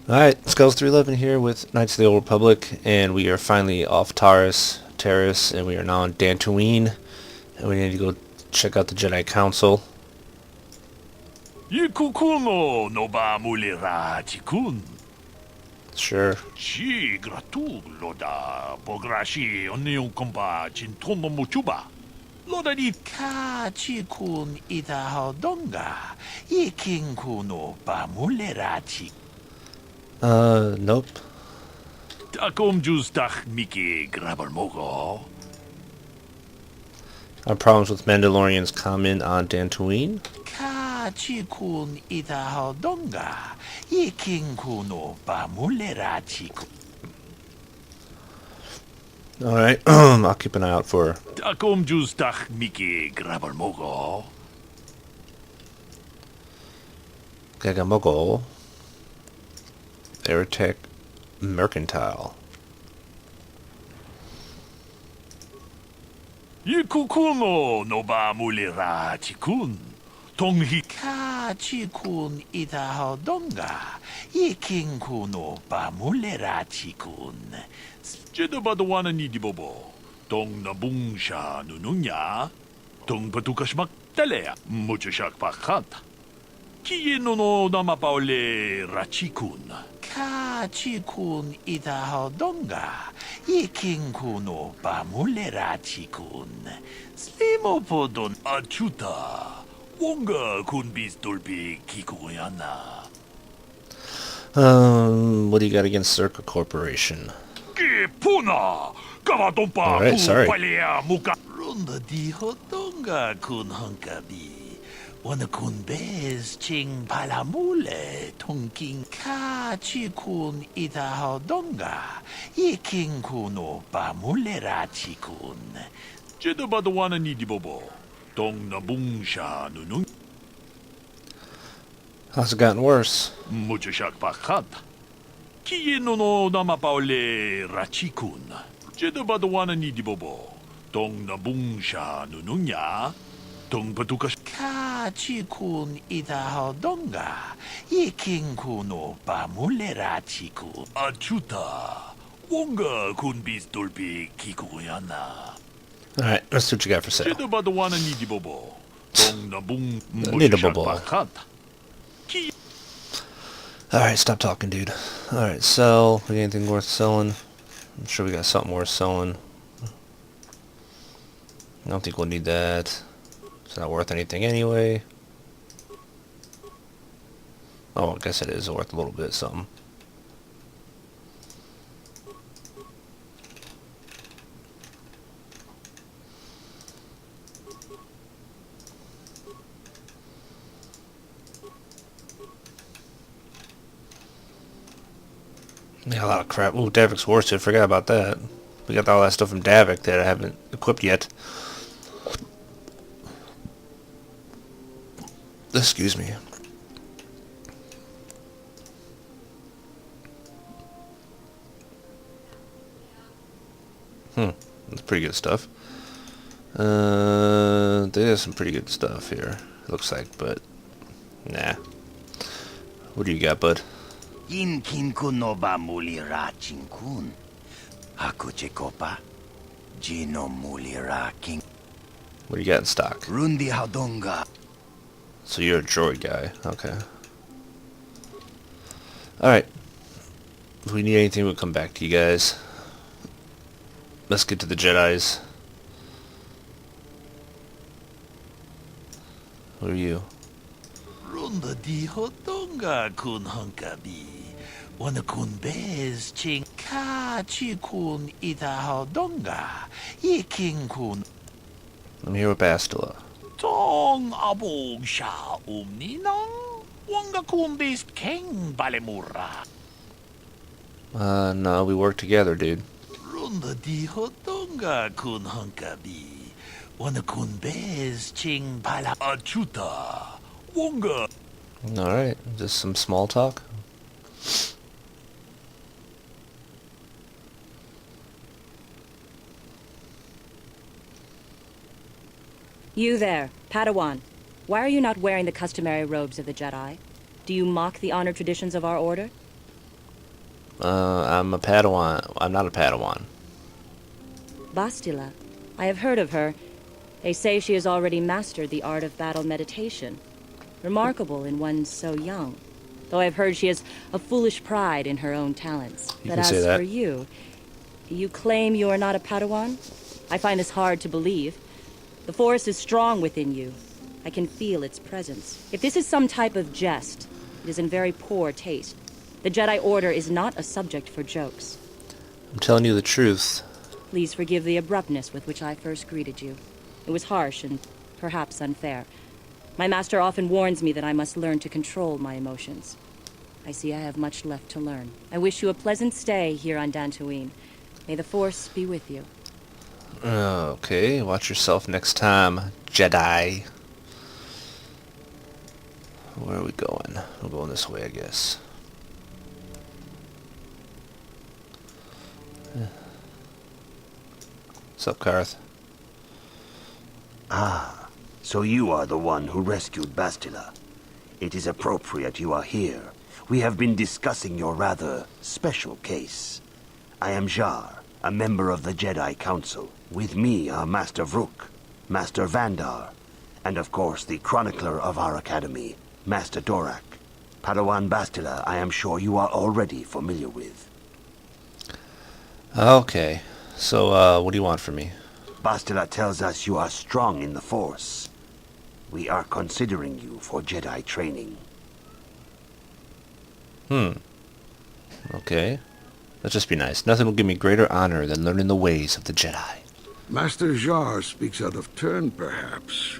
Alright, Scalz 311 here with Knights of the Old Republic, and we are finally off Terrace, and we are now on Dantooine, and we need to go check out the Jedi Council. Yikukuno no ba mulira tikun. Sure. Chi gratu loda bograshi onion komba chintono muchuba. Loda di ka chikun ita hodonga. Yikinkuno ba mulira tik. Nope. Takom justach miki grabalmogo. Our problems with Mandalorians common on Dantooine. Ka chikun ita hodonga. Yikinkuno ba mulira tikun. Alright, I'll keep an eye out for Takom justach miki grabalmogo. Gagamogo, Airtech Mercantile. Yikukuno no ba mulira tikun. Tonghi ka chikun ita hodonga. Yikinkuno ba mulira tikun. Jeda badawana ni di bobo. Tong nabung siya nununya. Tong patukas magtalea. Mucho siyak pakat. Kiyeno no namapaule rachikun. Ka chikun ita hodonga. Yikinkuno ba mulira tikun. Slimo podon achuta. Wonga kun bis dolpi kikuyana. What do you got against Circa Corporation? Puna! Kamatompa Alright, sorry. palea muka. Runda di hodonga kun hunkabi. Wana kun bez ching palamule tongking ka chikun ita hodonga. Yiking kuno ba mulera chikun. Jeda badawana ni di bobo. Tong nabung siya nunung. How's it gotten worse? Mucho siyak pakat. Kiyeno no namapaule rachikun. Jeda badawana ni di bobo. Tong nabung siya nununya. Tong patukas. Ka chikun ita hodonga. Yiking kuno ba mulera chikun. Achuta. Wonga kun bis dolpi kikuyana. Alright, let's see what you got for sale. Jeda badawana ni di bobo. Tong nabung Need a bobo. pakat. Alright, stop talking, dude. Alright, sell. We got anything worth selling? I'm sure we got something worth selling. I don't think we'll need that. It's not worth anything anyway. Oh, I guess it is worth a little bit something. Yeah, a lot of crap. Ooh, Davik's worsted. Forgot about that. We got all that stuff from Davik that I haven't equipped yet. Excuse me. That's pretty good stuff. There's some pretty good stuff here. Looks like, but nah. What do you got, bud? Inkin kuno ba mulira chinkun. Ako chekopa. Gino mulira king. What do you got in stock? Rundi hadonga. So you're a droid guy. Okay. Alright. If we need anything, we'll come back to you guys. Let's get to the Jedis. Who are you? Runda di hodonga kun hunkabi. Wana kun bez ching ka chikun ita hodonga. Yiking kun. I'm here with Bastilla. Tong abog siya umninang. Wanga kun bez king balemura. No, we work together, dude. Runda di hodonga kun hunkabi. Wana kun bez ching pala. Achuta. Wonga. Alright, just some small talk. You there, Padawan. Why are you not wearing the customary robes of the Jedi? Do you mock the honored traditions of our order? I'm a Padawan. I'm not a Padawan. Bastilla. I have heard of her. They say she has already mastered the art of battle meditation. Remarkable in one so young. Though I've heard she has a foolish pride in her own talents. You But can say as that. for you, you claim you are not a Padawan? I find this hard to believe. The Force is strong within you. I can feel its presence. If this is some type of jest, it is in very poor taste. The Jedi Order is not a subject for jokes. I'm telling you the truth. Please forgive the abruptness with which I first greeted you. It was harsh and perhaps unfair. My master often warns me that I must learn to control my emotions. I see I have much left to learn. I wish you a pleasant stay here on Dantooine. May the Force be with you. Okay, watch yourself next time, Jedi. Where are we going? We're going this way, I guess. What's up, Carth? Ah, so you are the one who rescued Bastilla. It is appropriate you are here. We have been discussing your rather special case. I am Jar, a member of the Jedi Council. With me are Master Vrook, Master Vandar, and of course the chronicler of our academy, Master Dorak. Padawan Bastilla, I am sure you are already familiar with. Okay, so what do you want from me? Bastilla tells us you are strong in the Force. We are considering you for Jedi training. Okay. Let's just be nice. Nothing will give me greater honor than learning the ways of the Jedi. Master Jar speaks out of turn, perhaps.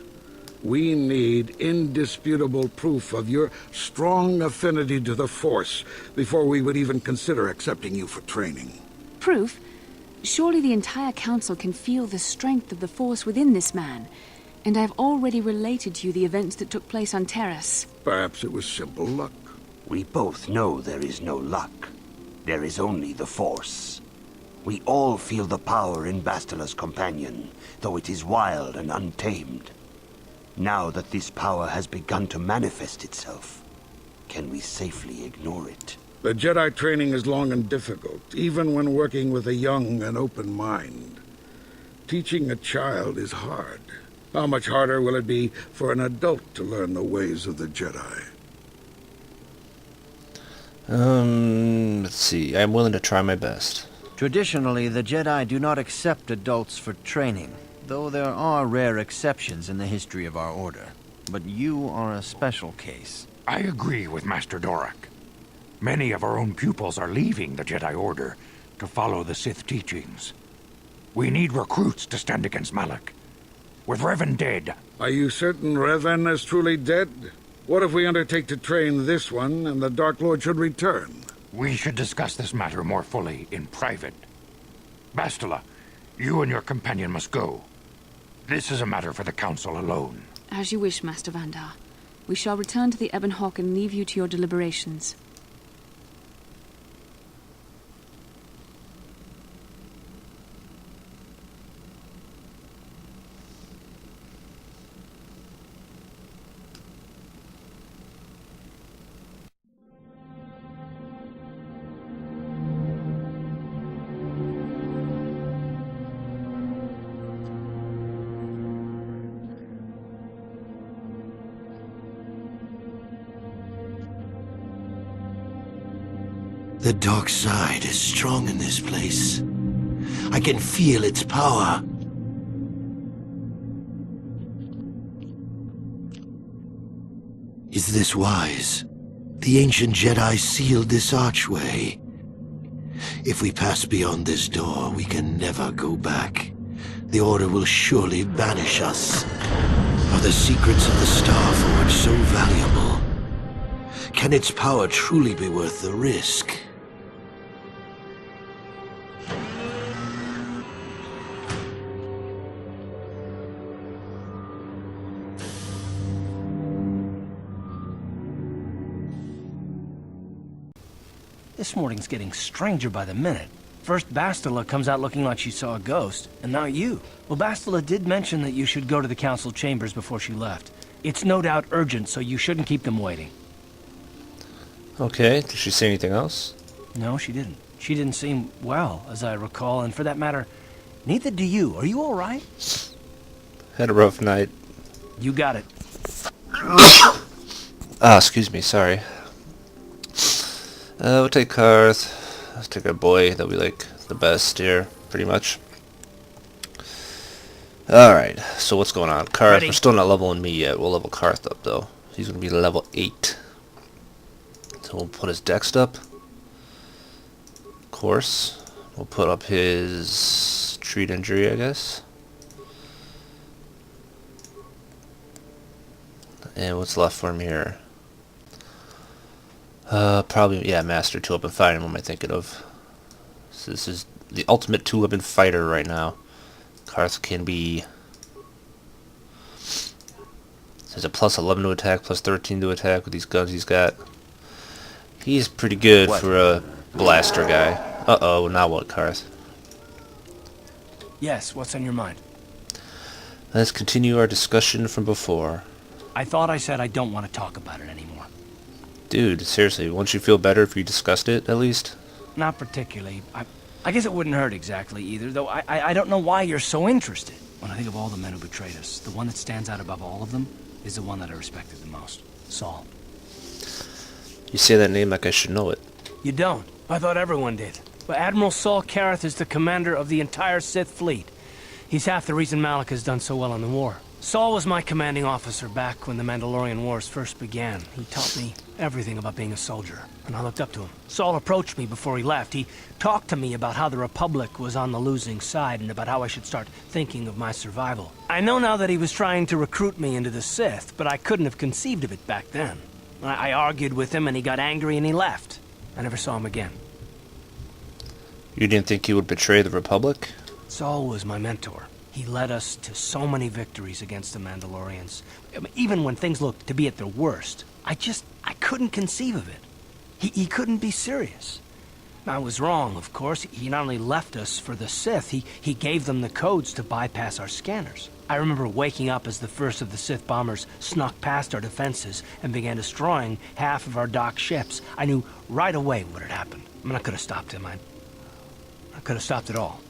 We need indisputable proof of your strong affinity to the Force before we would even consider accepting you for training. Proof? Surely the entire Council can feel the strength of the Force within this man. And I've already related to you the events that took place on Terrace. Perhaps it was simple luck. We both know there is no luck. There is only the Force. We all feel the power in Bastilla's companion, though it is wild and untamed. Now that this power has begun to manifest itself, can we safely ignore it? The Jedi training is long and difficult, even when working with a young and open mind. Teaching a child is hard. How much harder will it be for an adult to learn the ways of the Jedi? Let's see. I'm willing to try my best. Traditionally, the Jedi do not accept adults for training, though there are rare exceptions in the history of our order. But you are a special case. I agree with Master Dorak. Many of our own pupils are leaving the Jedi Order to follow the Sith teachings. We need recruits to stand against Malak. With Revan dead... Are you certain Revan is truly dead? What if we undertake to train this one and the Dark Lord should return? We should discuss this matter more fully in private. Bastilla, you and your companion must go. This is a matter for the Council alone. As you wish, Master Vandar. We shall return to the Ebon Hawk and leave you to your deliberations. The dark side is strong in this place. I can feel its power. Is this wise? The ancient Jedi sealed this archway. If we pass beyond this door, we can never go back. The Order will surely banish us. Are the secrets of the Star Forge so valuable? Can its power truly be worth the risk? This morning's getting stranger by the minute. First Bastilla comes out looking like she saw a ghost, and now you. Well, Bastilla did mention that you should go to the council chambers before she left. It's no doubt urgent, so you shouldn't keep them waiting. Okay, did she say anything else? No, she didn't. She didn't seem well, as I recall, and for that matter, neither do you. Are you all right? Had a rough night. You got it. Excuse me, sorry. We'll take Carth. Let's take our boy that we like the best here, pretty much. Alright, so what's going on? Carth, we're still not leveling me yet. We'll level Carth up, though. He's going to be level 8. So we'll put his dex up. Of course. We'll put up his treat injury, I guess. And what's left for him here? Probably, yeah, Master 2-Weapon Fighting. What am I thinking of? So this is the ultimate 2-weapon fighter right now. Carth can be... There's a plus 11 to attack, plus 13 to attack with these guns he's got. He's pretty good for a blaster guy. Uh-oh, now what, Carth? Yes, what's on your mind? Let's continue our discussion from before. I thought I said I don't want to talk about it anymore. Dude, seriously, won't you feel better if you discussed it, at least? Not particularly. I guess it wouldn't hurt exactly either, though I don't know why you're so interested. When I think of all the men who betrayed us, the one that stands out above all of them is the one that I respected the most. Saul. You say that name like I should know it. You don't. I thought everyone did. But Admiral Saul Carth is the commander of the entire Sith fleet. He's half the reason Malak has done so well in the war. Saul was my commanding officer back when the Mandalorian Wars first began. He taught me everything about being a soldier, and I looked up to him. Saul approached me before he left. He talked to me about how the Republic was on the losing side and about how I should start thinking of my survival. I know now that he was trying to recruit me into the Sith, but I couldn't have conceived of it back then. I argued with him, and he got angry, and he left. I never saw him again. You didn't think he would betray the Republic? Saul was my mentor. He led us to so many victories against the Mandalorians. I mean, even when things looked to be at their worst, I couldn't conceive of it. He couldn't be serious. I was wrong, of course. He not only left us for the Sith, he gave them the codes to bypass our scanners. I remember waking up as the first of the Sith bombers snuck past our defenses and began destroying half of our docked ships. I knew right away what had happened. I mean, I could have stopped him. I could have stopped it all.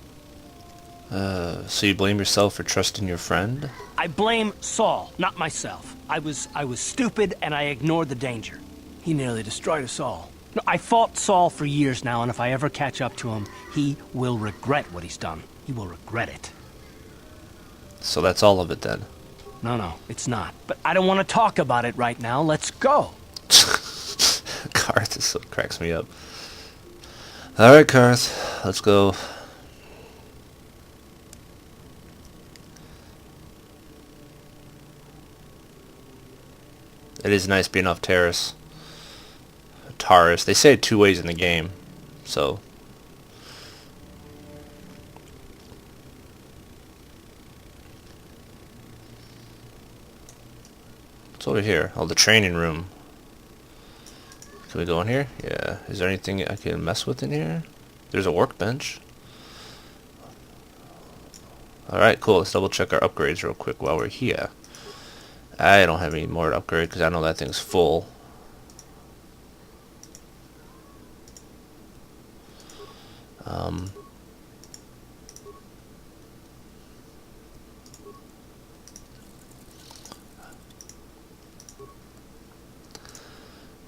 So you blame yourself for trusting your friend? I blame Saul, not myself. I was stupid and I ignored the danger. He nearly destroyed us all. No, I fought Saul for years now, and if I ever catch up to him, he will regret what he's done. He will regret it. So that's all of it then? No, it's not. But I don't want to talk about it right now. Let's go. Carth, this cracks me up. Alright, Carth, let's go. It is nice being off Taris. Taris. They say it 2 ways in the game, so. What's over here? Oh, the training room. Can we go in here? Yeah. Is there anything I can mess with in here? There's a workbench. Alright, cool. Let's double check our upgrades real quick while we're here. I don't have any more to upgrade because I know that thing's full.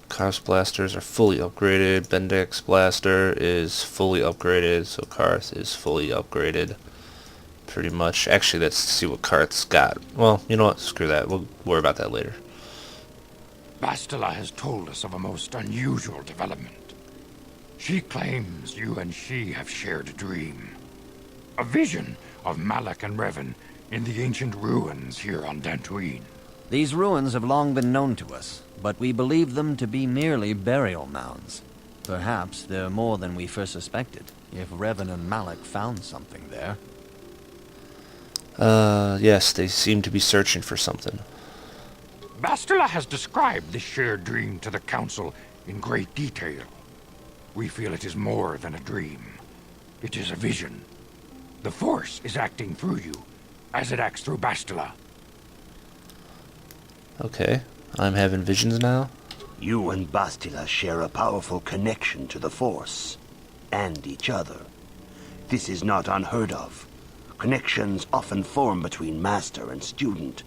Carth's blasters are fully upgraded. Bendix blaster is fully upgraded, so Carth is fully upgraded. Pretty much. Actually, let's see what Carth's got. Well, you know what? Screw that. We'll worry about that later. Bastilla has told us of a most unusual development. She claims you and she have shared a dream. A vision of Malak and Revan in the ancient ruins here on Dantooine. These ruins have long been known to us, but we believe them to be merely burial mounds. Perhaps they're more than we first suspected, if Revan and Malak found something there. Yes, they seem to be searching for something. Bastilla has described this shared dream to the Council in great detail. We feel it is more than a dream. It is a vision. The Force is acting through you, as it acts through Bastilla. Okay, I'm having visions now. You and Bastilla share a powerful connection to the Force, and each other. This is not unheard of. Connections often form between master and student,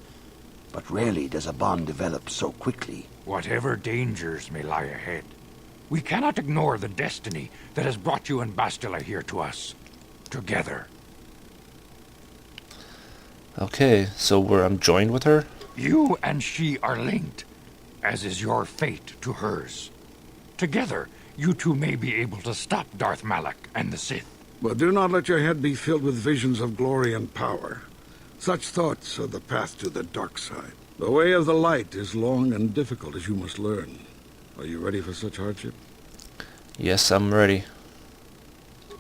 but rarely does a bond develop so quickly. Whatever dangers may lie ahead, we cannot ignore the destiny that has brought you and Bastilla here to us. Together. Okay, so I'm joined with her? You and she are linked, as is your fate to hers. Together, you two may be able to stop Darth Malak and the Sith. But do not let your head be filled with visions of glory and power. Such thoughts are the path to the dark side. The way of the light is long and difficult, as you must learn. Are you ready for such hardship? Yes, I'm ready.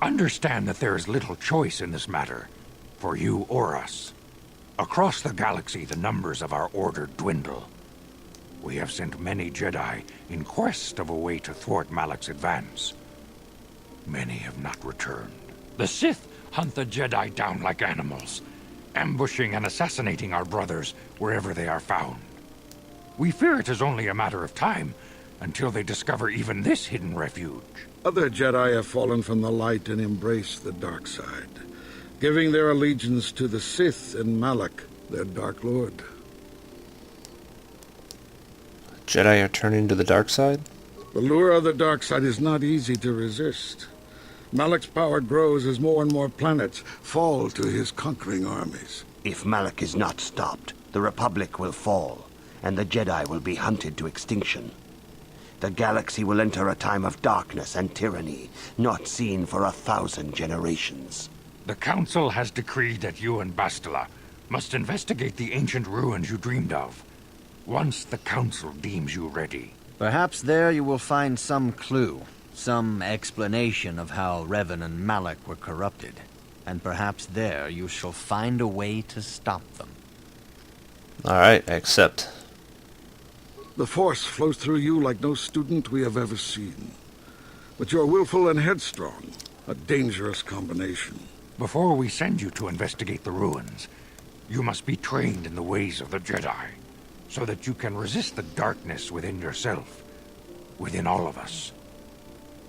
Understand that there is little choice in this matter, for you or us. Across the galaxy, the numbers of our order dwindle. We have sent many Jedi in quest of a way to thwart Malak's advance. Many have not returned. The Sith hunt the Jedi down like animals, ambushing and assassinating our brothers wherever they are found. We fear it is only a matter of time until they discover even this hidden refuge. Other Jedi have fallen from the light and embraced the dark side, giving their allegiance to the Sith and Malak, their Dark Lord. Jedi are turning to the dark side? The lure of the dark side is not easy to resist. Malak's power grows as more and more planets fall to his conquering armies. If Malak is not stopped, the Republic will fall, and the Jedi will be hunted to extinction. The galaxy will enter a time of darkness and tyranny, not seen for 1,000 generations. The Council has decreed that you and Bastilla must investigate the ancient ruins you dreamed of, once the Council deems you ready. Perhaps there you will find some clue, some explanation of how Revan and Malak were corrupted. And perhaps there you shall find a way to stop them. Alright, I accept. The Force flows through you like no student we have ever seen. But you're willful and headstrong, a dangerous combination. Before we send you to investigate the ruins, you must be trained in the ways of the Jedi, so that you can resist the darkness within yourself, within all of us.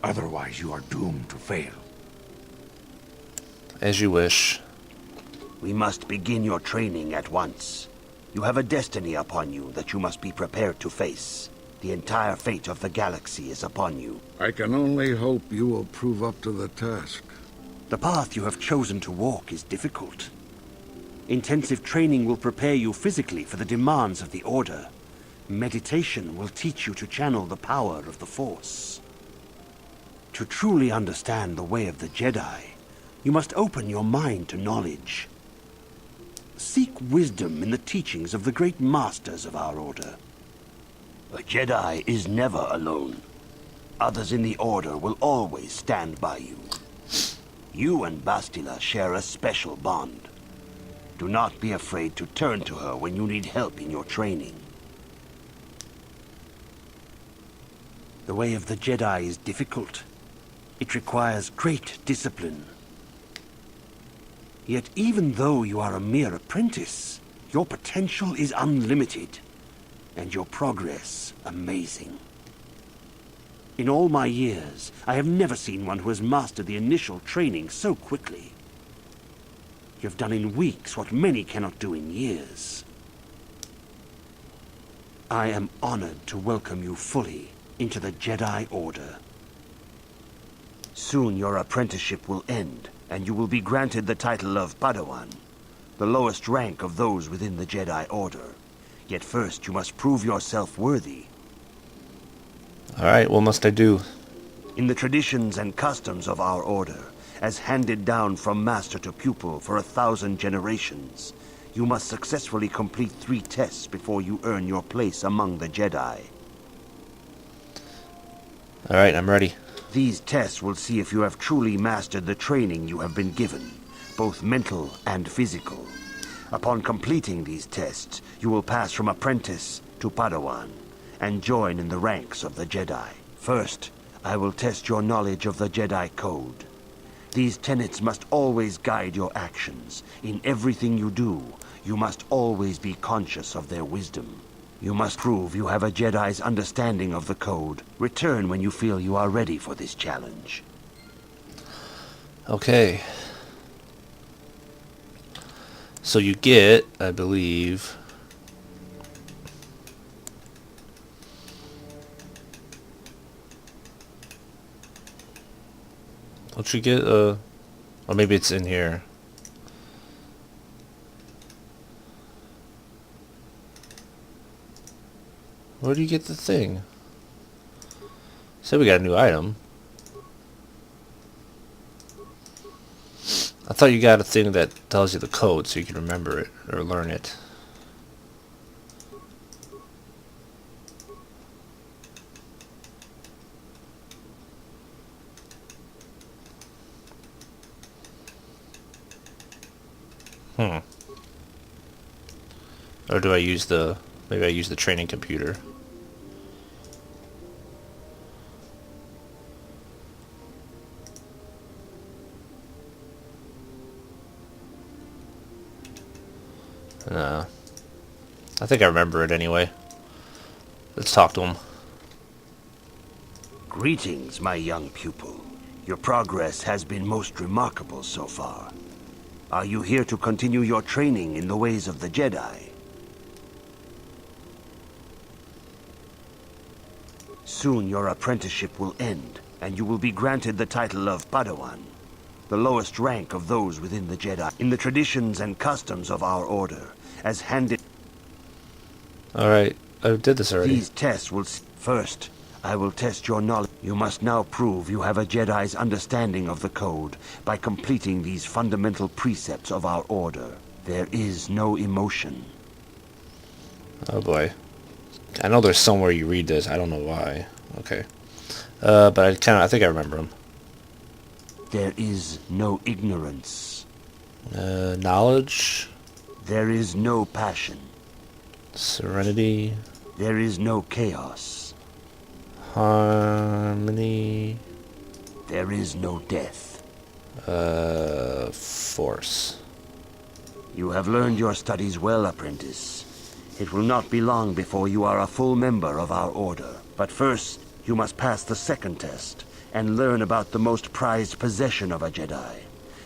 Otherwise, you are doomed to fail. As you wish. We must begin your training at once. You have a destiny upon you that you must be prepared to face. The entire fate of the galaxy is upon you. I can only hope you will prove up to the task. The path you have chosen to walk is difficult. Intensive training will prepare you physically for the demands of the Order. Meditation will teach you to channel the power of the Force. To truly understand the way of the Jedi, you must open your mind to knowledge. Seek wisdom in the teachings of the great masters of our Order. A Jedi is never alone. Others in the Order will always stand by you. You and Bastilla share a special bond. Do not be afraid to turn to her when you need help in your training. The way of the Jedi is difficult. It requires great discipline. Yet even though you are a mere apprentice, your potential is unlimited, and your progress amazing. In all my years, I have never seen one who has mastered the initial training so quickly. You have done in weeks what many cannot do in years. I am honored to welcome you fully into the Jedi Order. Soon your apprenticeship will end, and you will be granted the title of Padawan, the lowest rank of those within the Jedi Order. Yet first you must prove yourself worthy. Alright, what must I do? In the traditions and customs of our Order, as handed down from master to pupil for 1,000 generations, you must successfully complete 3 tests before you earn your place among the Jedi. Alright, I'm ready. These tests will see if you have truly mastered the training you have been given, both mental and physical. Upon completing these tests, you will pass from apprentice to Padawan, and join in the ranks of the Jedi. First, I will test your knowledge of the Jedi Code. These tenets must always guide your actions. In everything you do, you must always be conscious of their wisdom. You must prove you have a Jedi's understanding of the code. Return when you feel you are ready for this challenge. Okay. So you get, I believe... Don't you get, or maybe it's in here. Where do you get the thing? Say we got a new item. I thought you got a thing that tells you the code so you can remember it or learn it. Or do I use the... Maybe I use the training computer. I think I remember it anyway. Let's talk to him. Greetings, my young pupil. Your progress has been most remarkable so far. Are you here to continue your training in the ways of the Jedi? Soon your apprenticeship will end, and you will be granted the title of Padawan, the lowest rank of those within the Jedi, in the traditions and customs of our order, as handed... Alright, I did this already. These tests will... First, I will test your knowledge. You must now prove you have a Jedi's understanding of the code by completing these fundamental precepts of our order. There is no emotion. Oh boy. I know there's somewhere you read this. I don't know why. Okay. But I think I remember him. There is no ignorance. Knowledge. There is no passion. Serenity. There is no chaos. Harmony. There is no death. Force. You have learned your studies well, apprentice. It will not be long before you are a full member of our order. But first, you must pass the second test and learn about the most prized possession of a Jedi.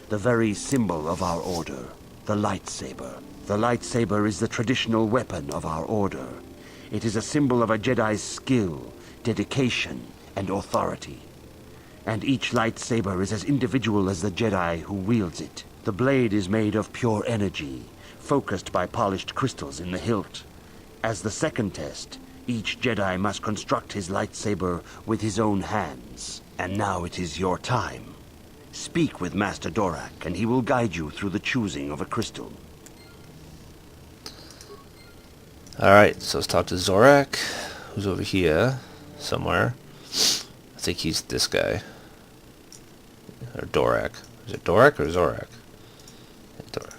The very symbol of our order, the lightsaber. The lightsaber is the traditional weapon of our order. It is a symbol of a Jedi's skill, dedication, and authority. And each lightsaber is as individual as the Jedi who wields it. The blade is made of pure energy, focused by polished crystals in the hilt. As the second test, each Jedi must construct his lightsaber with his own hands. And now it is your time. Speak with Master Dorak, and he will guide you through the choosing of a crystal. Alright, so let's talk to Zorak, who's over here somewhere. I think he's this guy. Or Dorak. Is it Dorak or Zorak? Dorak.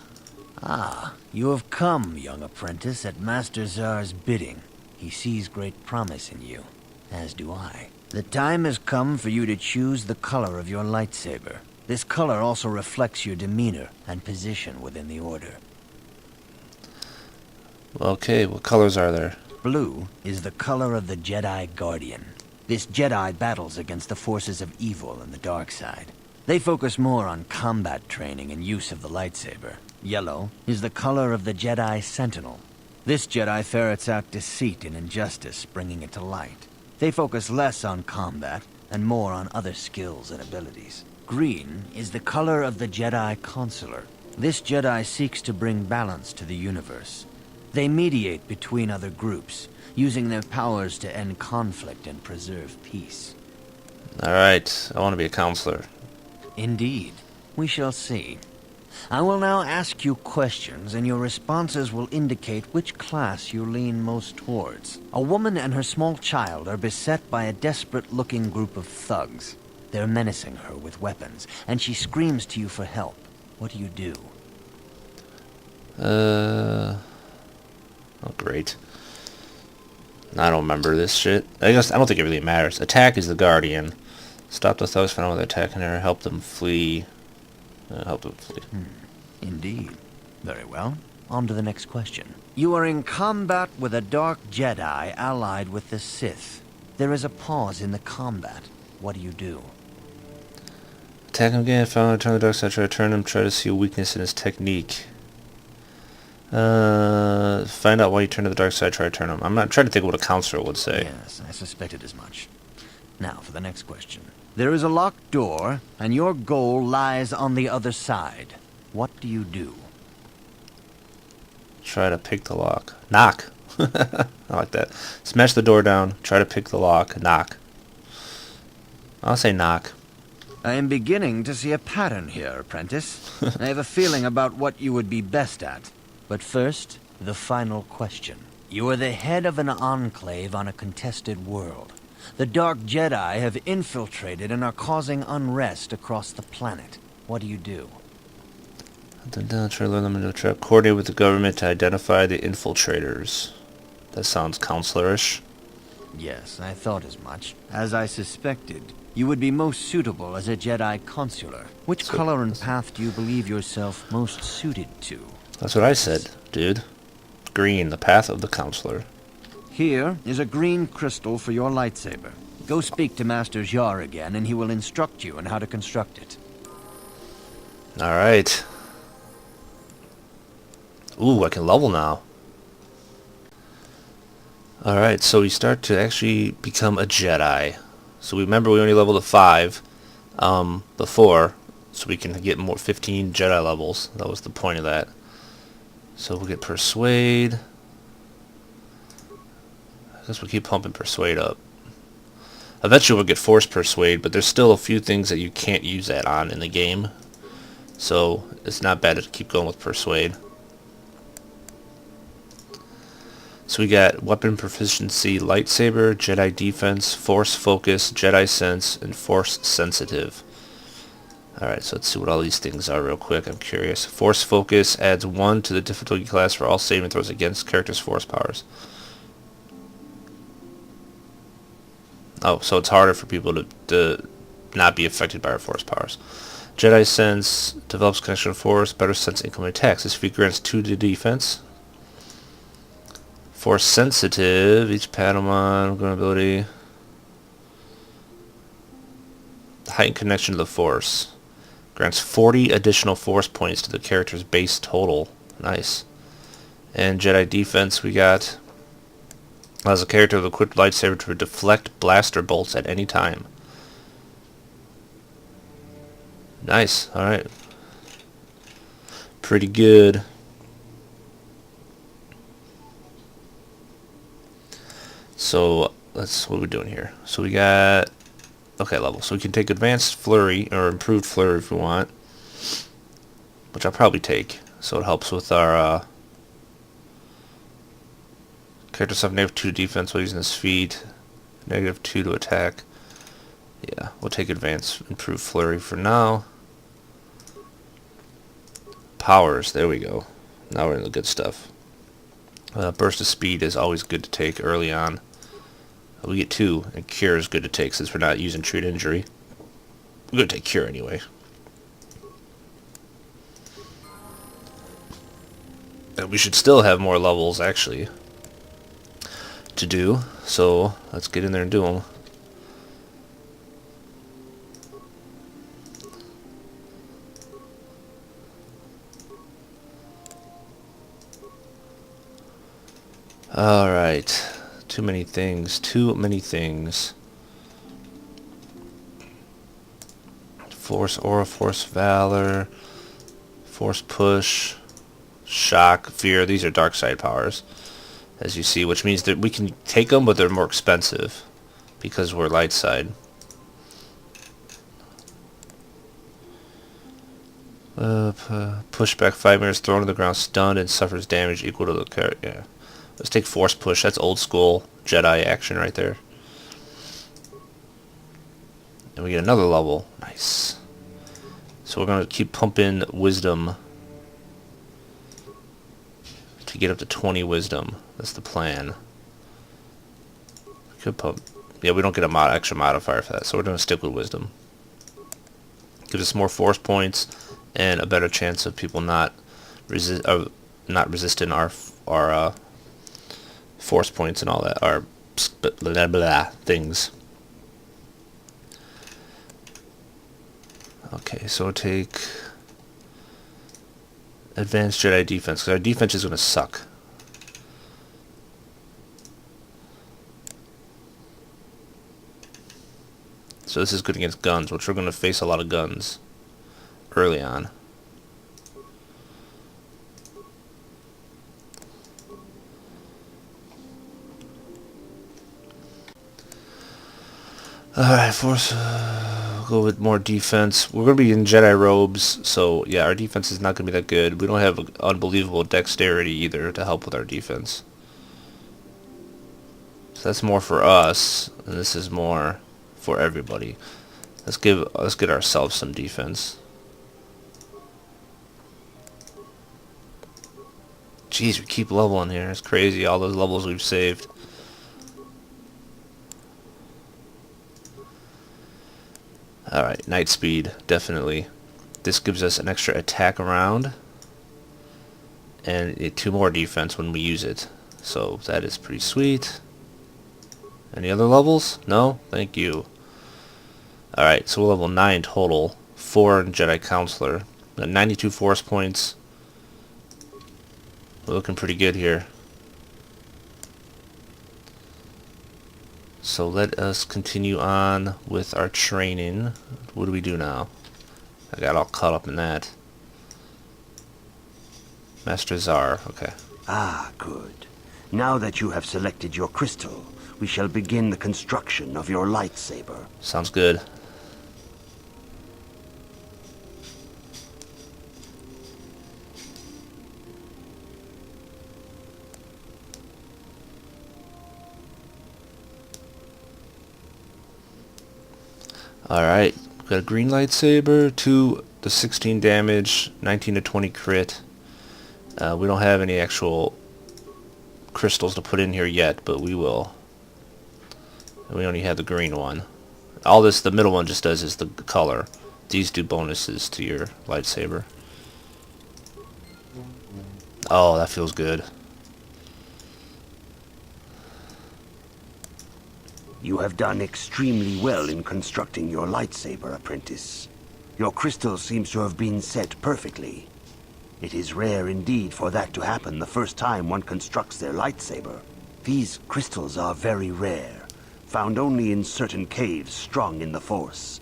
Ah, you have come, young apprentice, at Master Zar's bidding. He sees great promise in you, as do I. The time has come for you to choose the color of your lightsaber. This color also reflects your demeanor and position within the Order. Okay, what colors are there? Blue is the color of the Jedi Guardian. This Jedi battles against the forces of evil and the dark side. They focus more on combat training and use of the lightsaber. Yellow is the color of the Jedi Sentinel. This Jedi ferrets out deceit and injustice, bringing it to light. They focus less on combat and more on other skills and abilities. Green is the color of the Jedi Consular. This Jedi seeks to bring balance to the universe. They mediate between other groups, using their powers to end conflict and preserve peace. Alright, I want to be a counselor. Indeed. We shall see. I will now ask you questions, and your responses will indicate which class you lean most towards. A woman and her small child are beset by a desperate-looking group of thugs. They're menacing her with weapons, and she screams to you for help. What do you do? Oh, great. I don't remember this shit. I don't think it really matters. Attack is the Guardian. Stop the thugs found with attacking her. Help them flee. Indeed. Very well. On to the next question. You are in combat with a dark Jedi allied with the Sith. There is a pause in the combat. What do you do? Attack him again. If I want to turn the dark side, try to turn him. Try to see a weakness in his technique. Find out why you turn to the dark side. Try to turn him. I'm not trying to think of what a counselor would say. Yes, I suspected as much. Now for the next question. There is a locked door, and your goal lies on the other side. What do you do? Try to pick the lock. Knock. I like that. Smash the door down. Try to pick the lock. Knock. I'll say knock. I am beginning to see a pattern here, apprentice. I have a feeling about what you would be best at. But first, the final question. You are the head of an enclave on a contested world. The Dark Jedi have infiltrated and are causing unrest across the planet. What do you do? Try to lure them into a trap. Coordinate with the government to identify the infiltrators. That sounds counselorish. Yes, I thought as much. As I suspected, you would be most suitable as a Jedi Consular. Which color and path do you believe yourself most suited to? That's what I said, dude. Green, the path of the counselor. Here is a green crystal for your lightsaber. Go speak to Master Jar again, and he will instruct you on how to construct it. Alright. Ooh, I can level now. Alright, so we start to actually become a Jedi. So remember we only leveled to 5 before, so we can get more 15 Jedi levels. That was the point of that. So we'll get Persuade. I guess we'll keep pumping Persuade up. Eventually we'll get Force Persuade, but there's still a few things that you can't use that on in the game. So it's not bad to keep going with Persuade. So we got Weapon Proficiency, Lightsaber, Jedi Defense, Force Focus, Jedi Sense, and Force Sensitive. Alright, so let's see what all these things are real quick. I'm curious. Force Focus adds 1 to the difficulty class for all saving throws against characters' force powers. Oh, so it's harder for people to not be affected by our force powers. Jedi Sense develops connection to force, better sense incoming attacks. This feat grants 2 to defense. Force Sensitive, each Padawan, growing ability. Heightened connection to the force. Grants 40 additional force points to the character's base total. Nice. And Jedi Defense we got. Allows a character with equipped lightsaber to deflect blaster bolts at any time. Nice. Alright. Pretty good. So, what are we doing here? So we got... Okay, level. So we can take Advanced Flurry, or Improved Flurry if we want. Which I'll probably take. So it helps with our... Character stuff -2 to defense while using his feet. -2 to attack. Yeah, we'll take Advanced Improved Flurry for now. Powers, there we go. Now we're in the good stuff. Burst of Speed is always good to take early on. We get 2, and Cure is good to take since we're not using Treat Injury. We're going to take Cure anyway. And we should still have more levels, actually, to do. So, let's get in there and do them. Alright. Too many things. Too many things. Force Aura, Force Valor, Force Push, Shock, Fear. These are dark side powers, as you see, which means that we can take them, but they're more expensive because we're light side. Pushback 5 meters, thrown to the ground, stunned, and suffers damage equal to the character. Yeah. Let's take Force Push. That's old school Jedi action right there. And we get another level. Nice. So we're going to keep pumping Wisdom to get up to 20 Wisdom. That's the plan. We could pump... Yeah, we don't get a extra modifier for that, so we're going to stick with Wisdom. Gives us more Force points and a better chance of people not resisting our our force points and all that, our blah blah things. Okay, so we'll take advanced Jedi defense, because our defense is going to suck. So this is good against guns, which we're going to face a lot of guns early on. Alright, force. Go with more defense. We're going to be in Jedi robes, so yeah, our defense is not going to be that good. We don't have unbelievable dexterity either to help with our defense. So that's more for us, and this is more for everybody. Let's get ourselves some defense. Jeez, we keep leveling here. It's crazy, all those levels we've saved. Alright, night speed, definitely. This gives us an extra attack around and 2 more defense when we use it. So that is pretty sweet. Any other levels? No? Thank you. Alright, so we're level 9 total. 4 in Jedi Counselor. Got 92 force points. We're looking pretty good here. So let us continue on with our training. What do we do now? I got all caught up in that. Master Zar, okay. Ah, good. Now that you have selected your crystal, we shall begin the construction of your lightsaber. Sounds good. Alright, got a green lightsaber, 2 to 16 damage, 19 to 20 crit. We don't have any actual crystals to put in here yet, but we will. And we only have the green one. All this, the middle one just does is the color. These do bonuses to your lightsaber. Oh, that feels good. You have done extremely well in constructing your lightsaber, apprentice. Your crystal seems to have been set perfectly. It is rare indeed for that to happen the first time one constructs their lightsaber. These crystals are very rare, found only in certain caves strong in the Force.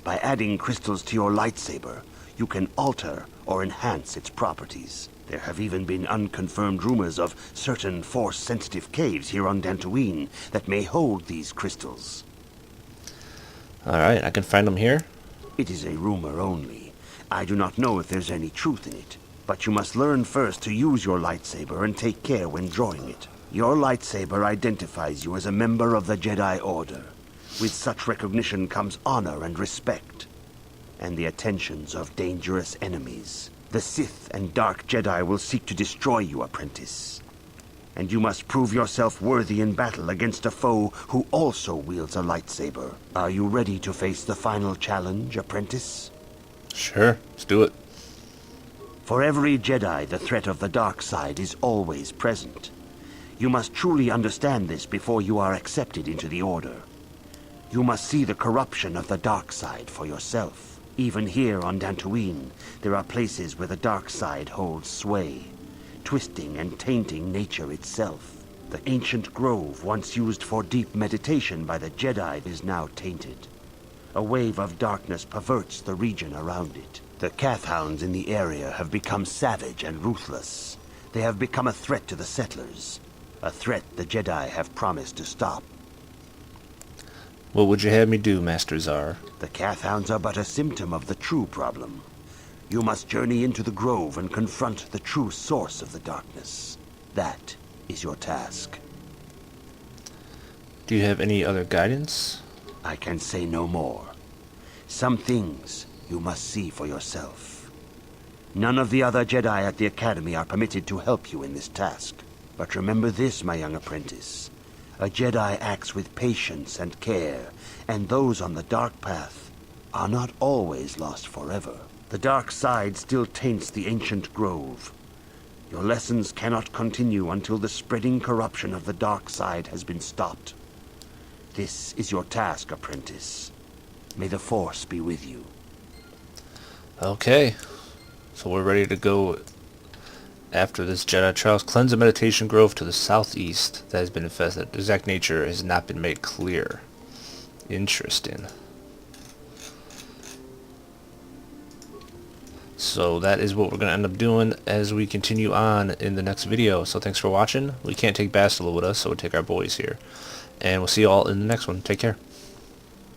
By adding crystals to your lightsaber, you can alter or enhance its properties. There have even been unconfirmed rumors of certain Force-sensitive caves here on Dantooine that may hold these crystals. Alright, I can find them here? It is a rumor only. I do not know if there's any truth in it, but you must learn first to use your lightsaber and take care when drawing it. Your lightsaber identifies you as a member of the Jedi Order. With such recognition comes honor and respect, and the attentions of dangerous enemies. The Sith and Dark Jedi will seek to destroy you, apprentice. And you must prove yourself worthy in battle against a foe who also wields a lightsaber. Are you ready to face the final challenge, apprentice? Sure, let's do it. For every Jedi, the threat of the dark side is always present. You must truly understand this before you are accepted into the Order. You must see the corruption of the dark side for yourself. Even here on Dantooine, there are places where the dark side holds sway, twisting and tainting nature itself. The ancient grove, once used for deep meditation by the Jedi, is now tainted. A wave of darkness perverts the region around it. The Carth hounds in the area have become savage and ruthless. They have become a threat to the settlers, a threat the Jedi have promised to stop. What would you have me do, Master Zar? The Carth hounds are but a symptom of the true problem. You must journey into the grove and confront the true source of the darkness. That is your task. Do you have any other guidance? I can say no more. Some things you must see for yourself. None of the other Jedi at the Academy are permitted to help you in this task. But remember this, my young apprentice. A Jedi acts with patience and care, and those on the dark path are not always lost forever. The dark side still taints the ancient grove, Your lessons cannot continue until the spreading corruption of the dark side has been stopped. This is your task, apprentice. May the Force be with you. Okay. So we're ready to go after this Jedi Trials. Cleanse the meditation grove to the southeast that has been infested. The exact nature has not been made clear. Interesting. So that is what we're going to end up doing as we continue on in the next video. So thanks for watching. We can't take Bastilla with us, so we'll take our boys here. And we'll see you all in the next one. Take care.